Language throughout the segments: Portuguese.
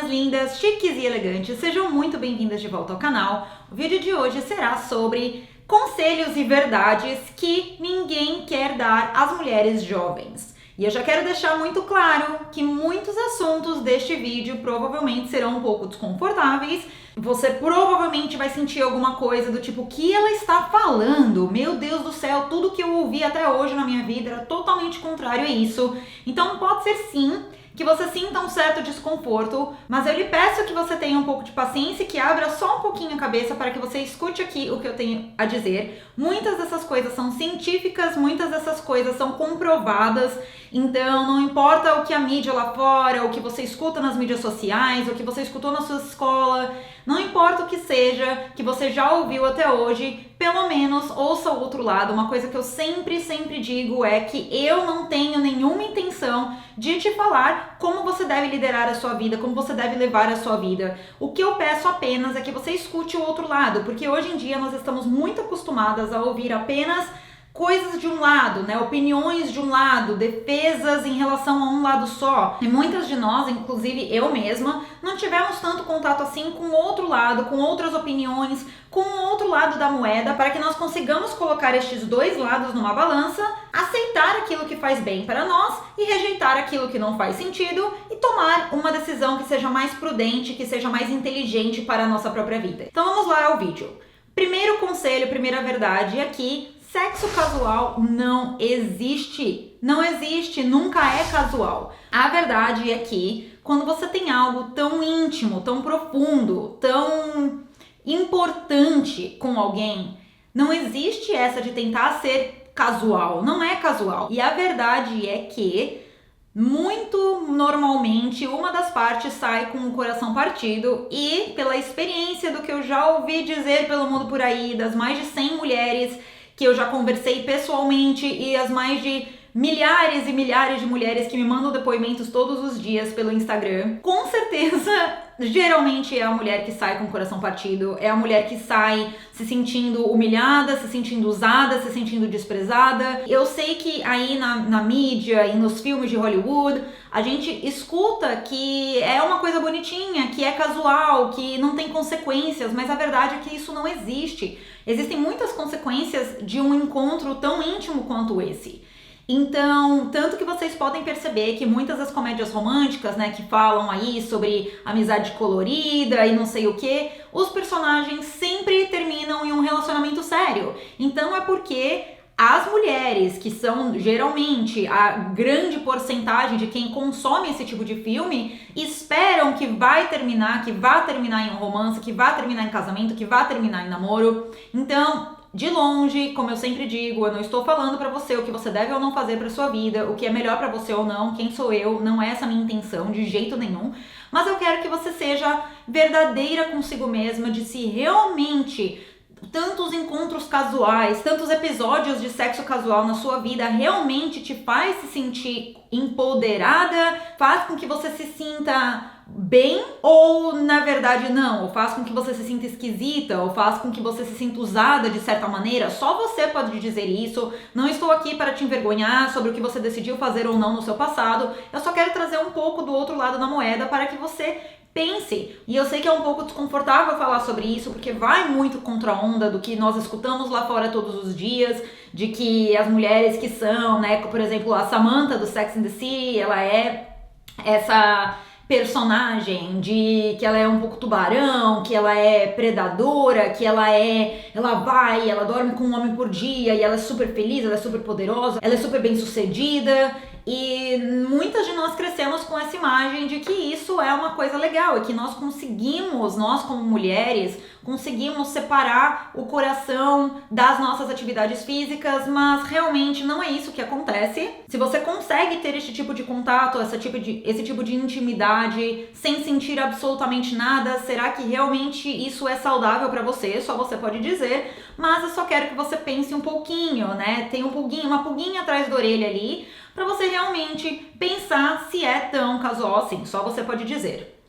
lindas, chiques e elegantes, sejam muito bem-vindas de volta ao canal. O vídeo de hoje será sobre conselhos e verdades que ninguém quer dar às mulheres jovens. E eu já quero deixar muito claro que muitos assuntos deste vídeo provavelmente serão um pouco desconfortáveis. Você provavelmente vai sentir alguma coisa do tipo, o que ela está falando? Meu Deus do céu, tudo que eu ouvi até hoje na minha vida era totalmente contrário a isso. Então pode ser sim que você sinta um certo desconforto, mas eu lhe peço que você tenha um pouco de paciência e que abra só um pouquinho a cabeça para que você escute aqui o que eu tenho a dizer. Muitas dessas coisas são científicas, muitas dessas coisas são comprovadas, então não importa o que a mídia lá fora, o que você escuta nas mídias sociais, o que você escutou na sua escola, não importa o que seja, que você já ouviu até hoje, pelo menos ouça o outro lado. Uma coisa que eu sempre digo é que eu não tenho nenhuma intenção de te falar como você deve liderar a sua vida, como você deve levar a sua vida. O que eu peço apenas é que você escute o outro lado, porque hoje em dia nós estamos muito acostumadas a ouvir apenas coisas de um lado, né? Opiniões de um lado, defesas em relação a um lado só. E muitas de nós, inclusive eu mesma, não tivemos tanto contato assim com o outro lado, com outras opiniões, com o outro lado da moeda, para que nós consigamos colocar estes dois lados numa balança, aceitar aquilo que faz bem para nós e rejeitar aquilo que não faz sentido e tomar uma decisão que seja mais prudente, que seja mais inteligente para a nossa própria vida. Então vamos lá ao vídeo. Primeiro conselho, primeira verdade aqui: sexo casual não existe. Não existe, nunca é casual. A verdade é que quando você tem algo tão íntimo, tão profundo, tão importante com alguém, não existe essa de tentar ser casual. Não é casual. E a verdade é que muito normalmente uma das partes sai com o coração partido, e pela experiência do que eu já ouvi dizer pelo mundo por aí, das mais de 100 mulheres que eu já conversei pessoalmente e as mais de milhares e milhares de mulheres que me mandam depoimentos todos os dias pelo Instagram, com certeza, geralmente é a mulher que sai com o coração partido, é a mulher que sai se sentindo humilhada, se sentindo usada, se sentindo desprezada. Eu sei que aí na mídia e nos filmes de Hollywood, a gente escuta que é uma coisa bonitinha, que é casual, que não tem consequências, mas a verdade é que isso não existe. Existem muitas consequências de um encontro tão íntimo quanto esse. Então, tanto que vocês podem perceber que muitas das comédias românticas, né, que falam aí sobre amizade colorida e não sei o que, os personagens sempre terminam em um relacionamento sério. Então é porque as mulheres, que são geralmente a grande porcentagem de quem consome esse tipo de filme, esperam que vai terminar em um romance, que vai terminar em casamento, que vai terminar em namoro. Então, de longe, como eu sempre digo, eu não estou falando pra você o que você deve ou não fazer pra sua vida, o que é melhor pra você ou não, quem sou eu, não é essa a minha intenção de jeito nenhum. Mas eu quero que você seja verdadeira consigo mesma, de se realmente tantos encontros casuais, tantos episódios de sexo casual na sua vida realmente te faz se sentir empoderada, faz com que você se sinta bem, ou na verdade não, ou faz com que você se sinta esquisita, ou faz com que você se sinta usada de certa maneira. Só você pode dizer isso. Não estou aqui para te envergonhar sobre o que você decidiu fazer ou não no seu passado. Eu só quero trazer um pouco do outro lado da moeda para que você pense. E eu sei que é um pouco desconfortável falar sobre isso, porque vai muito contra a onda do que nós escutamos lá fora todos os dias, de que as mulheres que são, né, por exemplo, a Samantha do Sex and the City, ela é essa personagem de que ela é um pouco tubarão, que ela é predadora, que ela dorme com um homem por dia e ela é super feliz, ela é super poderosa, ela é super bem sucedida. E muitas de nós crescemos com essa imagem de que isso é uma coisa legal e que nós como mulheres, conseguimos separar o coração das nossas atividades físicas, mas realmente não é isso que acontece. Se você consegue ter esse tipo de contato, esse tipo de intimidade, sem sentir absolutamente nada, será que realmente isso é saudável pra você? Só você pode dizer, mas eu só quero que você pense um pouquinho, né? Tem uma pulguinha atrás da orelha ali, para você realmente pensar se é tão casual assim, só você pode dizer.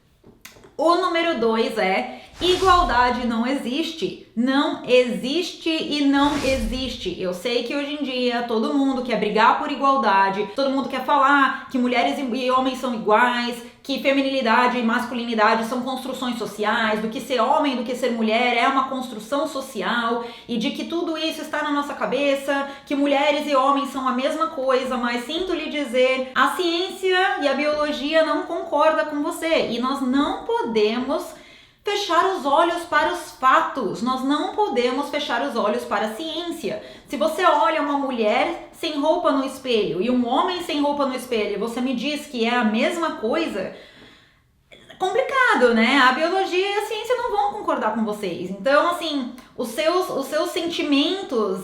O número 2 é Igualdade não existe. Não existe e não existe. Eu sei que hoje em dia todo mundo quer brigar por igualdade, todo mundo quer falar que mulheres e homens são iguais, que feminilidade e masculinidade são construções sociais, do que ser homem, do que ser mulher é uma construção social e de que tudo isso está na nossa cabeça, que mulheres e homens são a mesma coisa, mas sinto lhe dizer, a ciência e a biologia não concordam com você e nós não podemos fechar os olhos para os fatos. Nós não podemos fechar os olhos para a ciência. Se você olha uma mulher sem roupa no espelho e um homem sem roupa no espelho e você me diz que é a mesma coisa, complicado, né? A biologia e a ciência não vão concordar com vocês. Então, assim, os seus sentimentos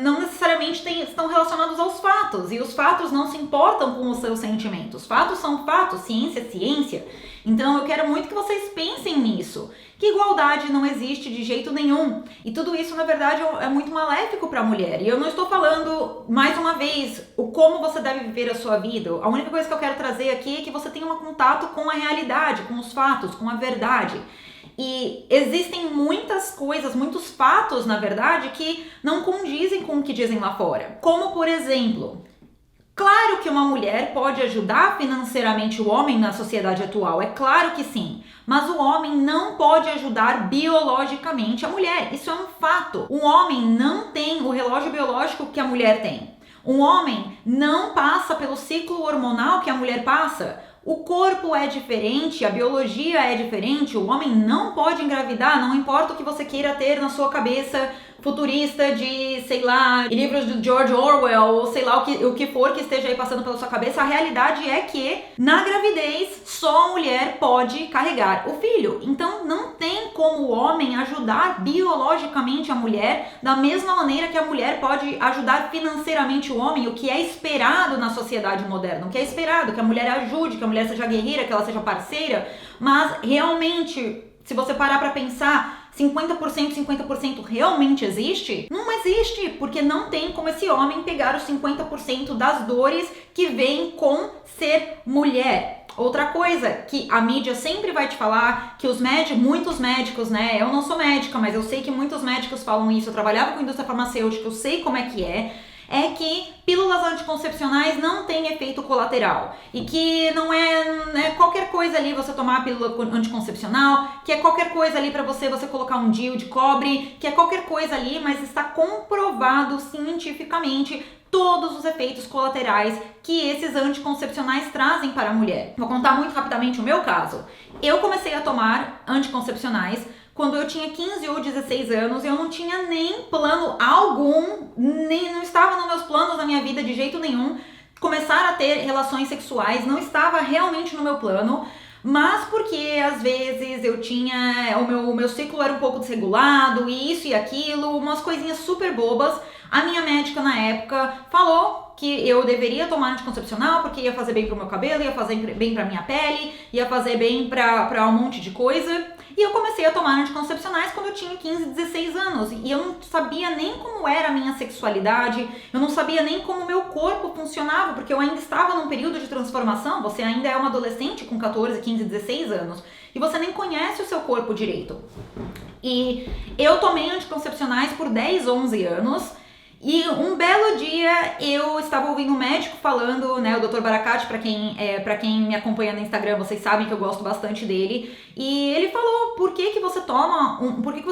não necessariamente estão relacionados aos fatos. E os fatos não se importam com os seus sentimentos. Fatos são fatos, ciência é ciência. Então, eu quero muito que vocês pensem nisso. Que igualdade não existe de jeito nenhum. E tudo isso, na verdade, é muito maléfico para a mulher. E eu não estou falando, mais uma vez, o como você deve viver a sua vida. A única coisa que eu quero trazer aqui é que você tenha um contato com a realidade, com os fatos, com a verdade. E existem muitas coisas, muitos fatos, na verdade, que não condizem com o que dizem lá fora. Como, por exemplo, claro que uma mulher pode ajudar financeiramente o homem na sociedade atual, é claro que sim. Mas o homem não pode ajudar biologicamente a mulher, isso é um fato. O homem não tem o relógio biológico que a mulher tem. Um homem não passa pelo ciclo hormonal que a mulher passa. O corpo é diferente, a biologia é diferente, o homem não pode engravidar, não importa o que você queira ter na sua cabeça futurista de, sei lá, livros de George Orwell, ou sei lá o que for que esteja aí passando pela sua cabeça, a realidade é que na gravidez só a mulher pode carregar o filho. Então não tem como o homem ajudar biologicamente a mulher da mesma maneira que a mulher pode ajudar financeiramente o homem, o que é esperado na sociedade moderna, o que é esperado, que a mulher ajude, que a mulher seja guerreira, que ela seja parceira, mas realmente, se você parar pra pensar, 50%, 50% realmente existe? Não existe, porque não tem como esse homem pegar os 50% das dores que vem com ser mulher. Outra coisa que a mídia sempre vai te falar, que muitos médicos, né? Eu não sou médica, mas eu sei que muitos médicos falam isso, eu trabalhava com indústria farmacêutica, eu sei como é que pílulas anticoncepcionais não têm efeito colateral e que não é qualquer coisa ali você tomar a pílula anticoncepcional, que é qualquer coisa ali para você colocar um DIU de cobre, que é qualquer coisa ali, mas está comprovado cientificamente todos os efeitos colaterais que esses anticoncepcionais trazem para a mulher. Vou contar muito rapidamente o meu caso. Eu comecei a tomar anticoncepcionais quando eu tinha 15 ou 16 anos, eu não tinha nem plano algum, não estava nos meus planos da minha vida de jeito nenhum, começar a ter relações sexuais, não estava realmente no meu plano, mas porque às vezes eu tinha, o meu ciclo era um pouco desregulado, e isso e aquilo, umas coisinhas super bobas. A minha médica na época falou que eu deveria tomar anticoncepcional porque ia fazer bem pro meu cabelo, ia fazer bem pra minha pele, ia fazer bem pra um monte de coisa. E eu comecei a tomar anticoncepcionais quando eu tinha 15, 16 anos. E eu não sabia nem como era a minha sexualidade, eu não sabia nem como o meu corpo funcionava, porque eu ainda estava num período de transformação. Você ainda é uma adolescente com 14, 15, 16 anos. E você nem conhece o seu corpo direito. E eu tomei anticoncepcionais por 10, 11 anos. E um belo dia eu estava ouvindo um médico falando, né, o Dr. Baracate, pra quem me acompanha no Instagram, vocês sabem que eu gosto bastante dele. E ele falou, por que você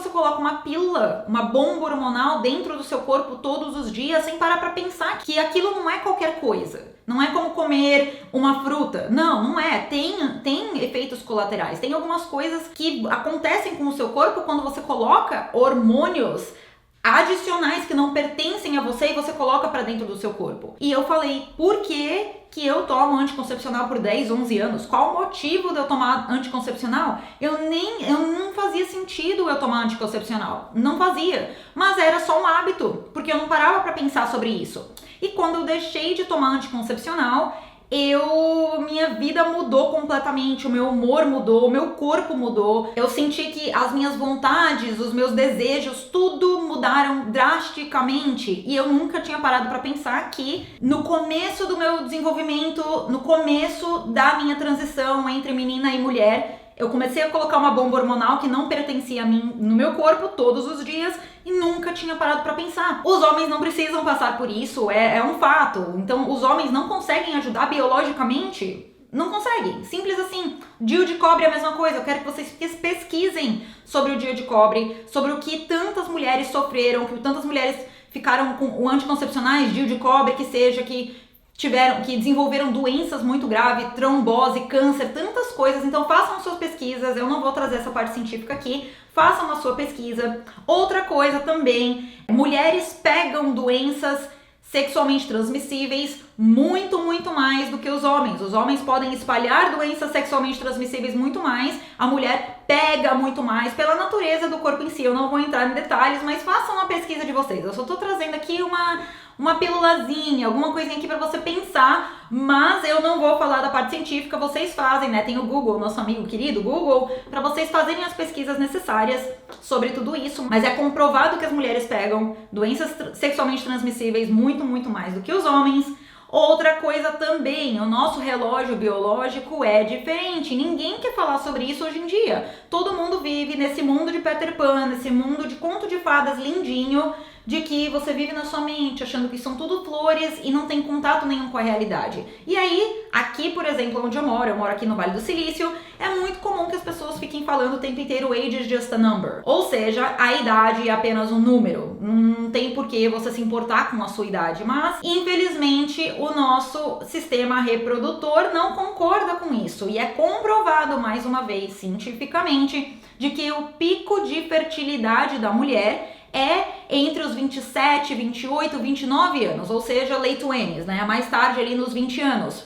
coloca uma pílula, uma bomba hormonal dentro do seu corpo todos os dias sem parar pra pensar que aquilo não é qualquer coisa. Não é como comer uma fruta. Não é. Tem efeitos colaterais. Tem algumas coisas que acontecem com o seu corpo quando você coloca hormônios adicionais que não pertencem a você e você coloca pra dentro do seu corpo. E eu falei, por que eu tomo anticoncepcional por 10, 11 anos? Qual o motivo de eu tomar anticoncepcional? Eu não fazia sentido eu tomar anticoncepcional. Não fazia. Mas era só um hábito, porque eu não parava pra pensar sobre isso. E quando eu deixei de tomar anticoncepcional, minha vida mudou completamente, o meu humor mudou, o meu corpo mudou. Eu senti que as minhas vontades, os meus desejos, tudo mudaram drasticamente. E eu nunca tinha parado pra pensar que no começo do meu desenvolvimento, no começo da minha transição entre menina e mulher, Eu comecei a colocar uma bomba hormonal que não pertencia a mim no meu corpo todos os dias e nunca tinha parado pra pensar. Os homens não precisam passar por isso, é um fato. Então, os homens não conseguem ajudar biologicamente. Não conseguem, simples assim. DIU de cobre é a mesma coisa. Eu quero que vocês pesquisem sobre o DIU de cobre, sobre o que tantas mulheres sofreram, que tantas mulheres ficaram com anticoncepcionais, DIU de cobre, que desenvolveram doenças muito graves, trombose, câncer, tantas coisas. Então façam suas pesquisas, eu não vou trazer essa parte científica aqui, façam a sua pesquisa. Outra coisa também, mulheres pegam doenças sexualmente transmissíveis muito mais do que os homens. Os homens podem espalhar doenças sexualmente transmissíveis muito mais, a mulher pega muito mais pela natureza do corpo em si. Eu não vou entrar em detalhes, mas façam uma pesquisa de vocês. Eu só tô trazendo aqui uma pílulazinha, alguma coisinha aqui pra você pensar, mas eu não vou falar da parte científica, vocês fazem, né? Tem o Google, nosso amigo querido Google, pra vocês fazerem as pesquisas necessárias sobre tudo isso, mas é comprovado que as mulheres pegam doenças sexualmente transmissíveis muito mais do que os homens. Outra coisa também, o nosso relógio biológico é diferente. Ninguém quer falar sobre isso hoje em dia. Todo mundo vive nesse mundo de Peter Pan, nesse mundo de conto de fadas lindinho, de que você vive na sua mente achando que são tudo flores e não tem contato nenhum com a realidade. E aí, aqui, por exemplo, onde eu moro aqui no Vale do Silício, é muito comum que as pessoas fiquem falando o tempo inteiro age is just a number. Ou seja, a idade é apenas um número. Não tem por que você se importar com a sua idade, mas infelizmente o nosso sistema reprodutor não concorda com isso. E é comprovado mais uma vez cientificamente de que o pico de fertilidade da mulher é entre os 27, 28, 29 anos, ou seja, late 20s, né? Mais tarde ali nos 20 anos.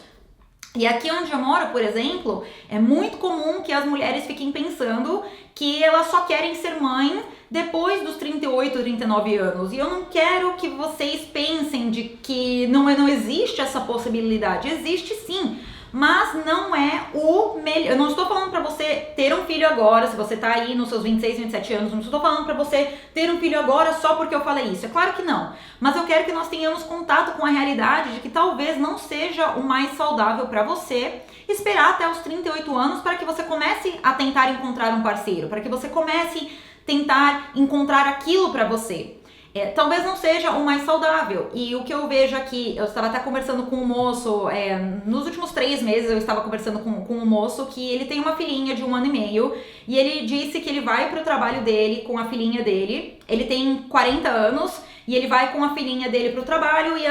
E aqui onde eu moro, por exemplo, é muito comum que as mulheres fiquem pensando que elas só querem ser mãe depois dos 38, 39 anos. E eu não quero que vocês pensem de que não existe essa possibilidade. Existe sim. Mas não é o melhor. Eu não estou falando pra você ter um filho agora, se você tá aí nos seus 26, 27 anos, não estou falando pra você ter um filho agora só porque eu falei isso. É claro que não. Mas eu quero que nós tenhamos contato com a realidade de que talvez não seja o mais saudável pra você esperar até os 38 anos para que você comece a tentar encontrar um parceiro, para que você comece a tentar encontrar aquilo pra você. Talvez não seja o mais saudável. E o que eu vejo aqui, eu estava até conversando com um moço, nos últimos 3 meses eu estava conversando com um moço que ele tem uma filhinha de 1 ano e meio e ele disse que ele vai pro trabalho dele com a filhinha dele. Ele tem 40 anos e ele vai com a filhinha dele pro trabalho e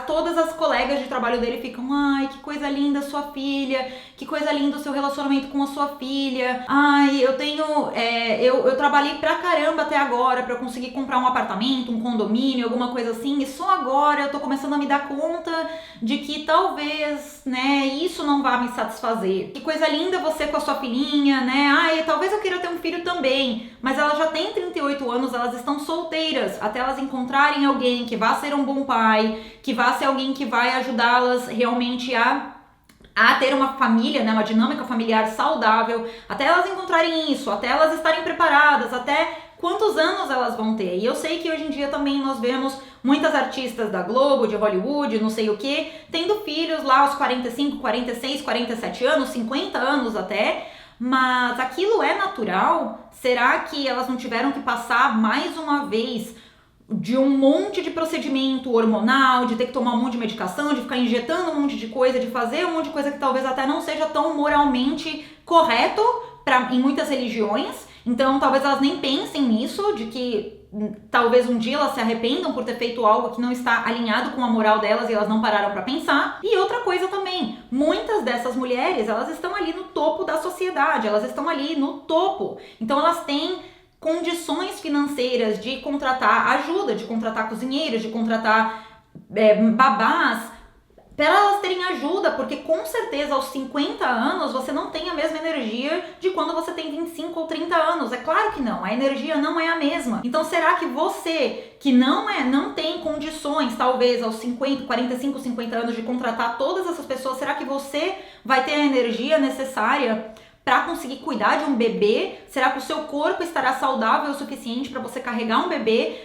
todas as colegas de trabalho dele ficam: ai, que coisa linda sua filha, que coisa linda o seu relacionamento com a sua filha. Ai, eu trabalhei pra caramba até agora pra eu conseguir comprar um apartamento, um condomínio, alguma coisa assim, e só agora eu tô começando a me dar conta de que talvez, né, isso não vá me satisfazer. Que coisa linda você com a sua filhinha, né? Ai, talvez eu queira ter um filho também, mas ela já tem 38 anos, elas estão solteiras, até elas encontrarem alguém que vá ser um bom pai, que vá ser alguém que vai ajudá-las realmente a ter uma família, né, uma dinâmica familiar saudável, até elas encontrarem isso, até elas estarem preparadas, até quantos anos elas vão ter. E eu sei que hoje em dia também nós vemos muitas artistas da Globo, de Hollywood, não sei o que, tendo filhos lá aos 45, 46, 47 anos, 50 anos até. Mas aquilo é natural? Será que elas não tiveram que passar mais uma vez de um monte de procedimento hormonal, de ter que tomar um monte de medicação, de ficar injetando um monte de coisa, de fazer um monte de coisa que talvez até não seja tão moralmente correto em muitas religiões? Então talvez elas nem pensem nisso, de que talvez um dia elas se arrependam por ter feito algo que não está alinhado com a moral delas e elas não pararam para pensar. E outra coisa também, muitas dessas mulheres, elas estão ali no topo da sociedade, elas estão ali no topo. Então elas têm condições financeiras de contratar ajuda, de contratar cozinheiros, de contratar babás, para elas terem ajuda, porque com certeza aos 50 anos você não tem a mesma energia de quando você tem 25 ou 30 anos. É claro que não, a energia não é a mesma. Então será que você que não tem condições, talvez aos 50, 45, 50 anos de contratar todas essas pessoas, será que você vai ter a energia necessária para conseguir cuidar de um bebê? Será que o seu corpo estará saudável o suficiente para você carregar um bebê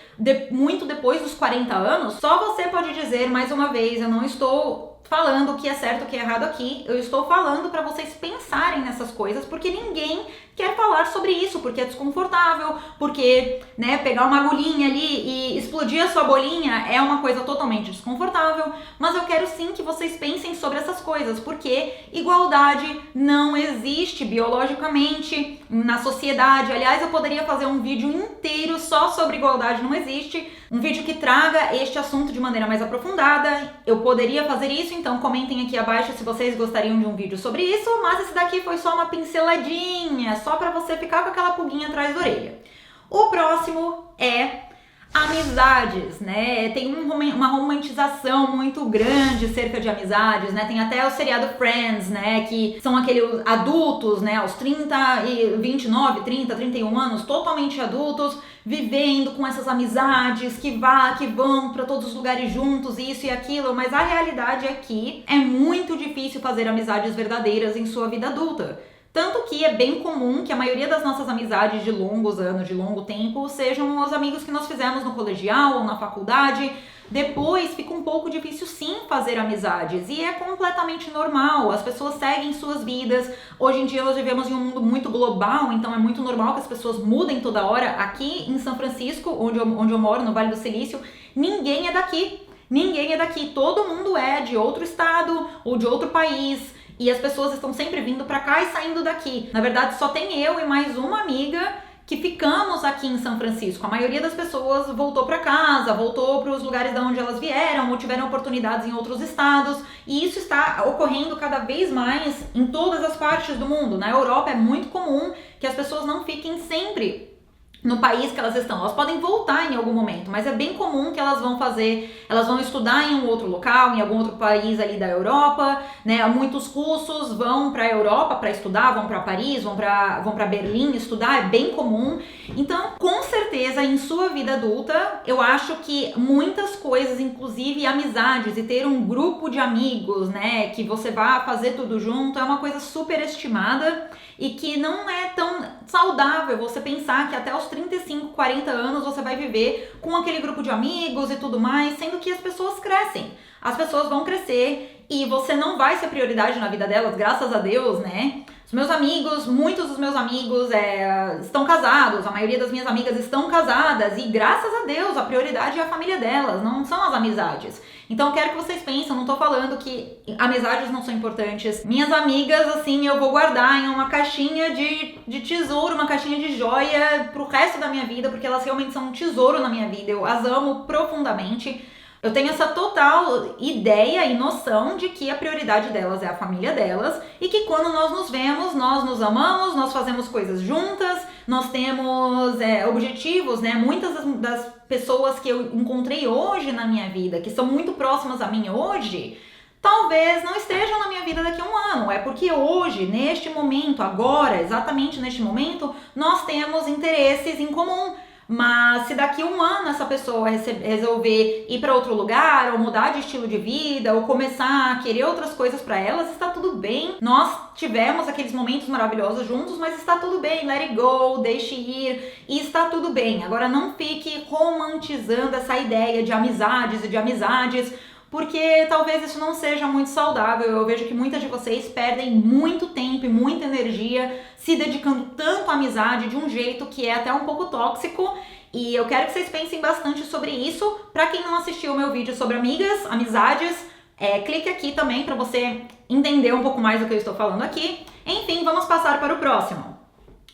muito depois dos 40 anos? Só você pode dizer, mais uma vez, eu não estou falando o que é certo, o que é errado aqui. Eu estou falando para vocês pensarem nessas coisas, porque ninguém quer falar sobre isso, porque é desconfortável, porque, né, pegar uma agulhinha ali e explodir a sua bolinha é uma coisa totalmente desconfortável, mas eu quero sim que vocês pensem sobre essas coisas, porque igualdade não existe biologicamente na sociedade. Aliás, eu poderia fazer um vídeo inteiro só sobre igualdade não existe, um vídeo que traga este assunto de maneira mais aprofundada. Eu poderia fazer isso, então comentem aqui abaixo se vocês gostariam de um vídeo sobre isso, mas esse daqui foi só uma pinceladinha, só para você ficar com aquela pulguinha atrás da orelha. O próximo é amizades, né? Tem uma romantização muito grande cerca de amizades, né? Tem até o seriado Friends, né? Que são aqueles adultos, né? Aos 29, 30, 31 anos, totalmente adultos, vivendo com essas amizades que vão para todos os lugares juntos, isso e aquilo, mas a realidade é que é muito difícil fazer amizades verdadeiras em sua vida adulta. Tanto que é bem comum que a maioria das nossas amizades de longos anos, de longo tempo, sejam os amigos que nós fizemos no colegial ou na faculdade. Depois fica um pouco difícil sim fazer amizades e é completamente normal, as pessoas seguem suas vidas. Hoje em dia nós vivemos em um mundo muito global, então é muito normal que as pessoas mudem toda hora. Aqui em São Francisco, onde eu moro, no Vale do Silício, ninguém é daqui. Ninguém é daqui, todo mundo é de outro estado ou de outro país. E as pessoas estão sempre vindo pra cá e saindo daqui. Na verdade, só tem eu e mais uma amiga que ficamos aqui em São Francisco. A maioria das pessoas voltou pra casa, voltou para os lugares de onde elas vieram ou tiveram oportunidades em outros estados. E isso está ocorrendo cada vez mais em todas as partes do mundo. Na Europa é muito comum que as pessoas não fiquem sempre no país que elas estão. Elas podem voltar em algum momento, mas é bem comum que elas vão estudar em um outro local, em algum outro país ali da Europa, né? Muitos russos vão para a Europa para estudar, vão para Paris, vão para Berlim estudar, é bem comum. Então, com certeza, em sua vida adulta, eu acho que muitas coisas, inclusive amizades e ter um grupo de amigos, né, que você vá fazer tudo junto, é uma coisa superestimada e que não é tão saudável você pensar que até os 35, 40 anos você vai viver com aquele grupo de amigos e tudo mais, sendo que as pessoas crescem. As pessoas vão crescer e você não vai ser prioridade na vida delas, graças a Deus, né? Os meus amigos, muitos dos meus amigos estão casados, a maioria das minhas amigas estão casadas e graças a Deus a prioridade é a família delas, não são as amizades. Então eu quero que vocês pensem, eu não tô falando que amizades não são importantes. Minhas amigas, assim, eu vou guardar em uma caixinha de tesouro, uma caixinha de joia pro resto da minha vida, porque elas realmente são um tesouro na minha vida, eu as amo profundamente. Eu tenho essa total ideia e noção de que a prioridade delas é a família delas e que quando nós nos vemos, nós nos amamos, nós fazemos coisas juntas, nós temos objetivos, né? Muitas das pessoas que eu encontrei hoje na minha vida, que são muito próximas a mim hoje, talvez não estejam na minha vida daqui a um ano. É porque hoje, neste momento, agora, exatamente neste momento, nós temos interesses em comum. Mas se daqui a um ano essa pessoa resolver ir para outro lugar, ou mudar de estilo de vida, ou começar a querer outras coisas para elas, está tudo bem. Nós tivemos aqueles momentos maravilhosos juntos, mas está tudo bem. Let it go, deixe ir, e está tudo bem. Agora não fique romantizando essa ideia de amizades e de amizades, porque talvez isso não seja muito saudável. Eu vejo que muitas de vocês perdem muito tempo e muita energia se dedicando tanto à amizade de um jeito que é até um pouco tóxico. E eu quero que vocês pensem bastante sobre isso. Para quem não assistiu o meu vídeo sobre amizades, clique aqui também para você entender um pouco mais do que eu estou falando aqui. Enfim, vamos passar para o próximo.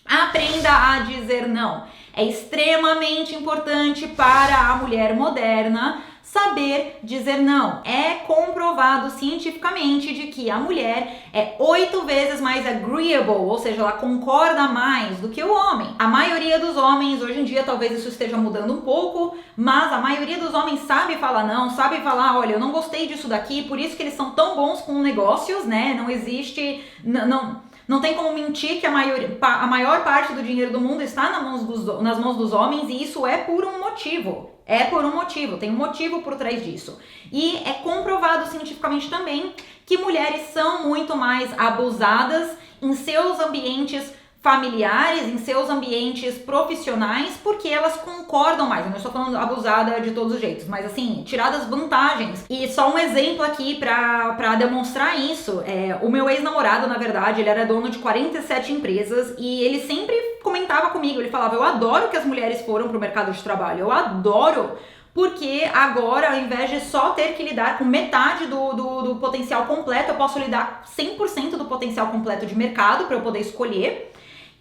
Aprenda a dizer não. É extremamente importante para a mulher moderna saber dizer não. É comprovado cientificamente de que a mulher é 8 vezes mais agreeable, ou seja, ela concorda mais do que o homem. A maioria dos homens, hoje em dia talvez isso esteja mudando um pouco, mas a maioria dos homens sabe falar não, sabe falar, olha, eu não gostei disso daqui, por isso que eles são tão bons com negócios, né? Não existe, não tem como mentir que a maior parte do dinheiro do mundo está nas mãos dos homens, e isso é por um motivo. É por um motivo, tem um motivo por trás disso. E é comprovado cientificamente também que mulheres são muito mais abusadas em seus ambientes familiares, em seus ambientes profissionais, porque elas concordam mais. Eu não estou falando abusada de todos os jeitos, mas assim, tiradas vantagens. E só um exemplo aqui pra demonstrar isso. O meu ex-namorado, na verdade, ele era dono de 47 empresas e ele sempre comentava comigo, ele falava, eu adoro que as mulheres foram pro mercado de trabalho, eu adoro, porque agora, ao invés de só ter que lidar com metade do potencial completo, eu posso lidar 100% do potencial completo de mercado para eu poder escolher.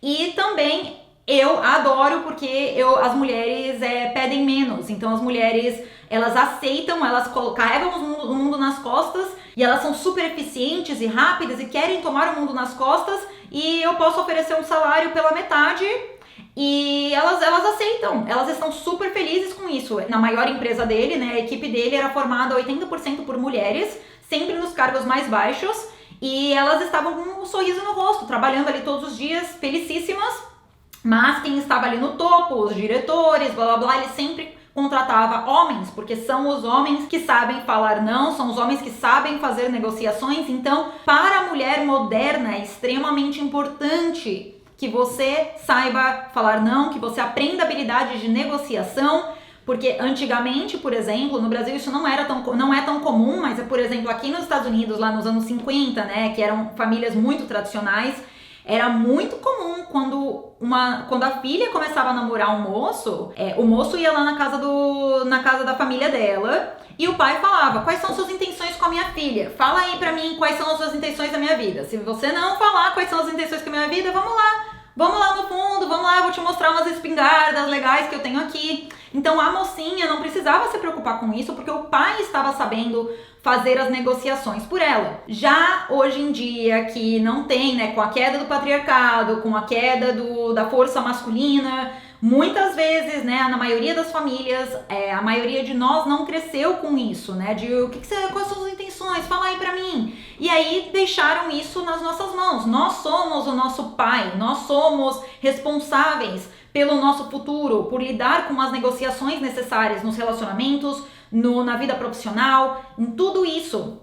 E também eu adoro porque as mulheres pedem menos. Então as mulheres, elas aceitam, elas carregam o mundo nas costas e elas são super eficientes e rápidas e querem tomar o mundo nas costas, e eu posso oferecer um salário pela metade e elas aceitam, elas estão super felizes com isso. Na maior empresa dele, né, a equipe dele era formada 80% por mulheres, sempre nos cargos mais baixos. E elas estavam com um sorriso no rosto, trabalhando ali todos os dias, felicíssimas. Mas quem estava ali no topo, os diretores, blá blá blá, ele sempre contratava homens, porque são os homens que sabem falar não, são os homens que sabem fazer negociações. Então, para a mulher moderna é extremamente importante que você saiba falar não, que você aprenda habilidade de negociação. Porque antigamente, por exemplo, no Brasil isso não é tão comum, mas por exemplo, aqui nos Estados Unidos, lá nos anos 50, né, que eram famílias muito tradicionais, era muito comum quando a filha começava a namorar um moço, o moço ia lá na casa da família dela, e o pai falava, quais são suas intenções com a minha filha? Fala aí pra mim quais são as suas intenções da minha vida. Se você não falar quais são as intenções com a minha vida, vamos lá no fundo, vamos lá, eu vou te mostrar umas espingardas legais que eu tenho aqui. Então a mocinha não precisava se preocupar com isso, porque o pai estava sabendo fazer as negociações por ela. Já hoje em dia, que não tem, né, com a queda do patriarcado, com a queda da força masculina, muitas vezes, né, na maioria das famílias, a maioria de nós não cresceu com isso, né, de quais são as intenções, fala aí pra mim. E aí deixaram isso nas nossas mãos. Nós somos o nosso pai, nós somos responsáveis pelo nosso futuro, por lidar com as negociações necessárias nos relacionamentos, na vida profissional, em tudo isso.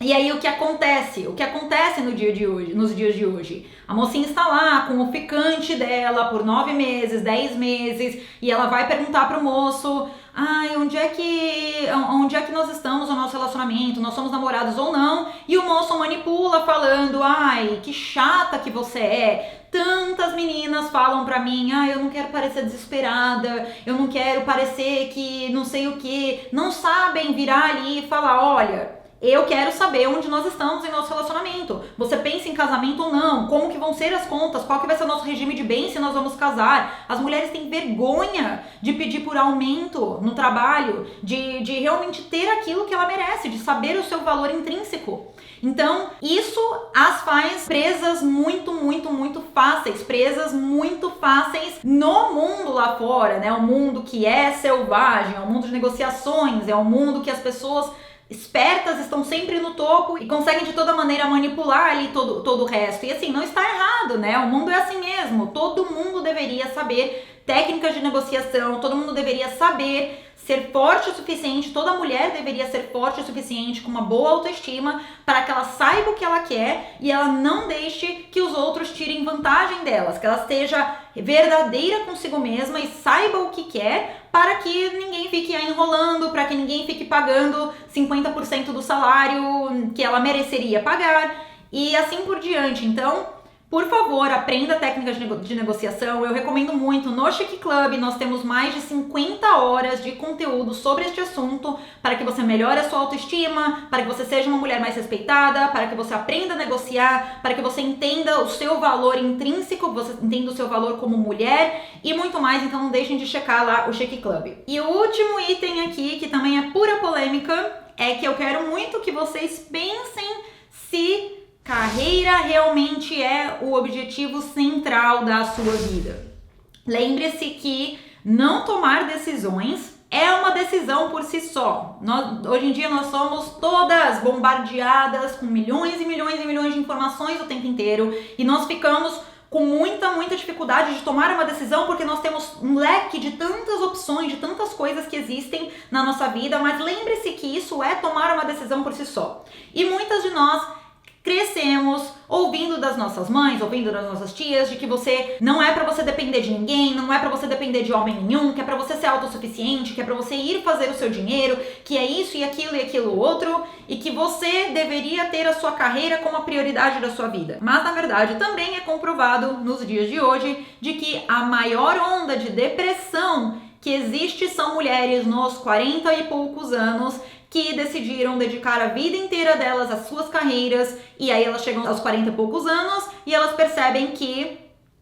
E aí o que acontece nos dias de hoje? A mocinha está lá com o ficante dela por 9 meses, 10 meses, e ela vai perguntar pro moço, onde é que nós estamos no nosso relacionamento, nós somos namorados ou não? E o moço manipula falando, que chata que você é. Tantas meninas falam pra mim, eu não quero parecer desesperada, eu não quero parecer que não sei o que, não sabem virar ali e falar, olha, eu quero saber onde nós estamos em nosso relacionamento. Você pensa em casamento ou não? Como que vão ser as contas? Qual que vai ser o nosso regime de bens se nós vamos casar? As mulheres têm vergonha de pedir por aumento no trabalho, de realmente ter aquilo que ela merece, de saber o seu valor intrínseco. Então, isso as faz presas muito fáceis no mundo lá fora, né? O mundo que é selvagem, é um mundo de negociações, é um mundo que as pessoas espertas estão sempre no topo e conseguem de toda maneira manipular ali todo o resto. E assim, não está errado, né? O mundo é assim mesmo. Todo mundo deveria saber técnicas de negociação, todo mundo deveria saber ser forte o suficiente, toda mulher deveria ser forte o suficiente, com uma boa autoestima, para que ela saiba o que ela quer e ela não deixe que os outros tirem vantagem delas, que ela esteja verdadeira consigo mesma e saiba o que quer, para que ninguém fique enrolando, para que ninguém fique pagando 50% do salário que ela mereceria pagar e assim por diante. Então, por favor, aprenda técnicas de negociação. Eu recomendo muito. No Chique Club nós temos mais de 50 horas de conteúdo sobre este assunto para que você melhore a sua autoestima, para que você seja uma mulher mais respeitada, para que você aprenda a negociar, para que você entenda o seu valor intrínseco, você entenda o seu valor como mulher e muito mais. Então não deixem de checar lá o Chique Club. E o último item aqui, que também é pura polêmica, é que eu quero muito que vocês pensem se carreira realmente é o objetivo central da sua vida. Lembre-se que não tomar decisões é uma decisão por si só. Hoje em dia nós somos todas bombardeadas com milhões e milhões e milhões de informações o tempo inteiro e nós ficamos com muita dificuldade de tomar uma decisão porque nós temos um leque de tantas opções, de tantas coisas que existem na nossa vida, mas lembre-se que isso é tomar uma decisão por si só. E muitas de nós crescemos ouvindo das nossas mães, ouvindo das nossas tias, de que você não é pra você depender de ninguém, não é pra você depender de homem nenhum, que é pra você ser autossuficiente, que é pra você ir fazer o seu dinheiro, que é isso e aquilo outro, e que você deveria ter a sua carreira como a prioridade da sua vida. Mas na verdade também é comprovado nos dias de hoje de que a maior onda de depressão que existe são mulheres nos 40 e poucos anos que decidiram dedicar a vida inteira delas às suas carreiras, e aí elas chegam aos 40 e poucos anos e elas percebem que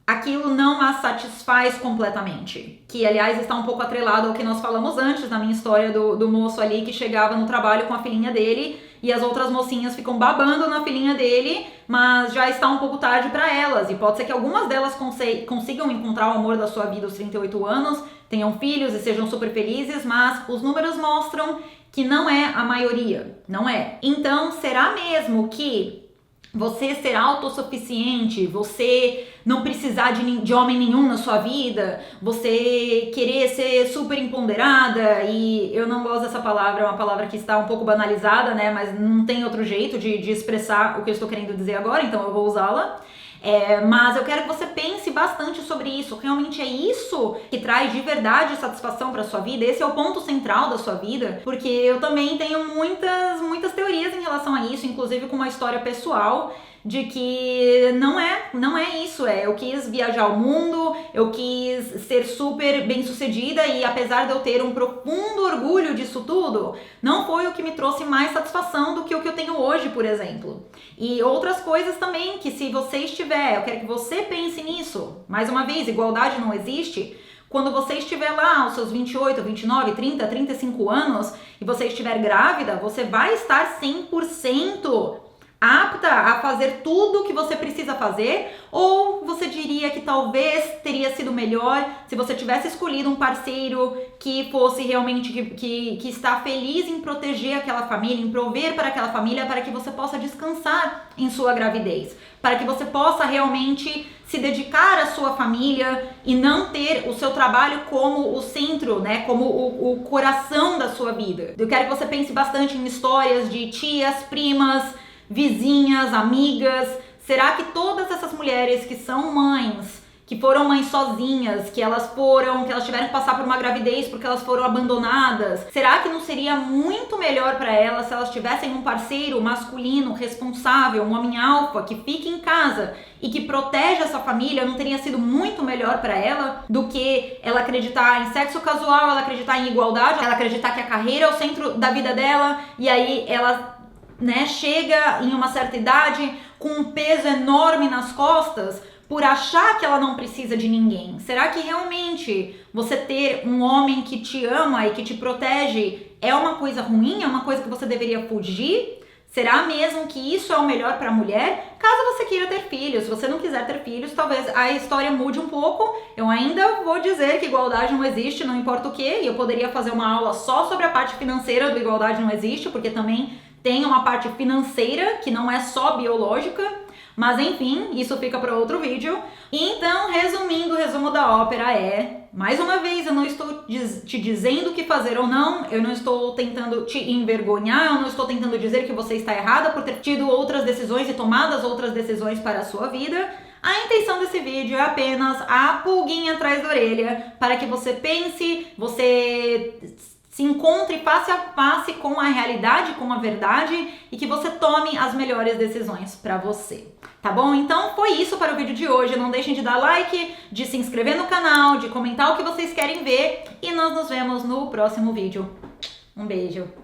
aquilo não as satisfaz completamente. Que, aliás, está um pouco atrelado ao que nós falamos antes na minha história do moço ali que chegava no trabalho com a filhinha dele e as outras mocinhas ficam babando na filhinha dele, mas já está um pouco tarde para elas. E pode ser que algumas delas consigam encontrar o amor da sua vida aos 38 anos, tenham filhos e sejam super felizes, mas os números mostram que não é a maioria, não é. Então, será mesmo que você ser autossuficiente, você não precisar de homem nenhum na sua vida, você querer ser super empoderada, e eu não gosto dessa palavra, é uma palavra que está um pouco banalizada, né, mas não tem outro jeito de expressar o que eu estou querendo dizer agora, então eu vou usá-la. Mas eu quero que você pense bastante sobre isso. Realmente é isso que traz de verdade satisfação para sua vida? Esse é o ponto central da sua vida? Porque eu também tenho muitas teorias em relação a isso, inclusive com uma história pessoal de que não é isso, eu quis viajar o mundo, eu quis ser super bem sucedida e apesar de eu ter um profundo orgulho disso tudo, não foi o que me trouxe mais satisfação do que o que eu tenho hoje, por exemplo. E outras coisas também, que se você estiver, eu quero que você pense nisso, mais uma vez, igualdade não existe. Quando você estiver lá aos seus 28, 29, 30, 35 anos e você estiver grávida, você vai estar 100% apta a fazer tudo o que você precisa fazer, ou você diria que talvez teria sido melhor se você tivesse escolhido um parceiro que fosse realmente, que está feliz em proteger aquela família, em prover para aquela família, para que você possa descansar em sua gravidez, para que você possa realmente se dedicar à sua família e não ter o seu trabalho como o centro, né, como o coração da sua vida. Eu quero que você pense bastante em histórias de tias, primas, vizinhas, amigas. Será que todas essas mulheres que são mães, que foram mães sozinhas, que elas tiveram que passar por uma gravidez porque elas foram abandonadas, será que não seria muito melhor para elas se elas tivessem um parceiro masculino, responsável, um homem alfa, que fique em casa e que protege essa família? Não teria sido muito melhor para ela do que ela acreditar em sexo casual, ela acreditar em igualdade, ela acreditar que a carreira é o centro da vida dela, e aí ela chega em uma certa idade com um peso enorme nas costas por achar que ela não precisa de ninguém? Será que realmente você ter um homem que te ama e que te protege é uma coisa ruim? É uma coisa que você deveria fugir? Será mesmo que isso é o melhor para a mulher? Caso você queira ter filhos, se você não quiser ter filhos, talvez a história mude um pouco. Eu ainda vou dizer que igualdade não existe, não importa o que, e eu poderia fazer uma aula só sobre a parte financeira do igualdade não existe, porque também tem uma parte financeira que não é só biológica, mas enfim, isso fica para outro vídeo. Então, resumindo, o resumo da ópera mais uma vez, eu não estou te dizendo o que fazer ou não, eu não estou tentando te envergonhar, eu não estou tentando dizer que você está errada por ter tido outras decisões e tomadas outras decisões para a sua vida. A intenção desse vídeo é apenas a pulguinha atrás da orelha, para que você pense, você se encontre face a face com a realidade, com a verdade, e que você tome as melhores decisões para você. Tá bom? Então foi isso para o vídeo de hoje. Não deixem de dar like, de se inscrever no canal, de comentar o que vocês querem ver, e nós nos vemos no próximo vídeo. Um beijo!